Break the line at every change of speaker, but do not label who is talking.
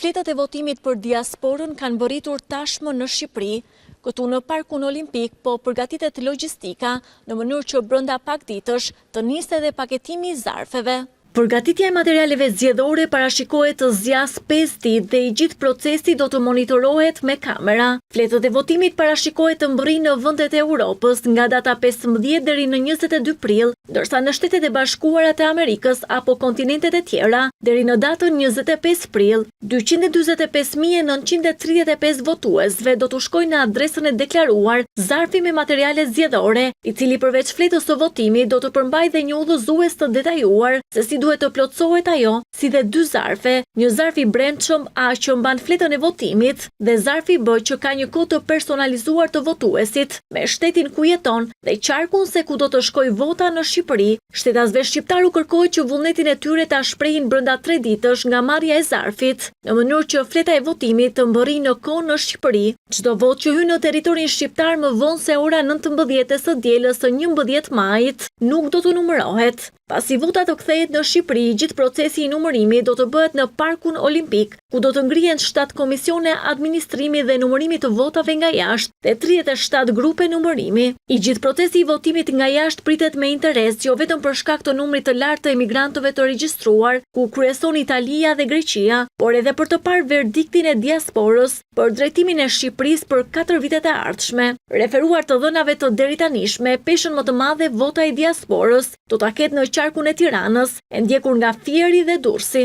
Fletët e votimit për diasporën kanë bërritur tashmë në Shqipëri, këtu në Parkun Olimpik, po përgatitet logjistika në mënyrë që brenda pak ditësh të nisë edhe paketimi i zarfeve. Përgatitja e materialeve zgjedhore parashikohet të zjas 5 ditë dhe i gjithë procesi do të monitorohet me kamera. Fletët e votimit parashikohet të mbërrijnë në vendet e Europës nga data 15 deri në 22 prill, ndërsa në Shtetet e Bashkuara të Amerikës apo kontinentet e tjera deri në datën 25 prill. 245.935 votuesve do të shkojnë në adresën e deklaruar zarfi me materiale zgjedhore, i cili përveç fletës së votimit do të përmbajë dhe një udhëzues të detajuar se si duhet të plotësohet ajo, si dhe 2 zarfe, një zarf i brendshëm A që mban fletën e votimit dhe zarfi B që ka një kod të personalizuar të votuesit, me shtetin ku jeton dhe qarkun se ku do të shkojë vota në Shqipëri. Shtetasve shqiptar u kërkohet që vullnetin e tyre ta shprehin brenda 3 ditësh nga marrja e zarfit, në mënyrë që fleta e votimit të mbërrijë në kohë në Shqipëri. Çdo votë që hyn në territorin shqiptar më vonë se ora 19 së dielës së 11 majit nuk do të numërohet. Pasi vota të kthehet në Shqipëri, gjithë procesi i numërimit do të bëhet në Parkun Olimpik, ku do të ngrihen 7 komisione administrimi dhe numërimi të votave nga jashtë dhe 37 grupe numërimi. I gjithë procesi i votimit nga jashtë pritet me interes, jo vetëm për shkak të numrit të lartë të emigrantëve të regjistruar, ku kryeson Italia dhe Greqia, por edhe për të parë verdiktin e diasporës për drejtimin e Shqipërisë për 4 vitet e ardhshme. Referuar të dhënave të deritanishme, peshën më të madhe vota e diasporës do ta ketë në qarkun e Tiranës, e ndjekur nga Fieri dhe Durrësi.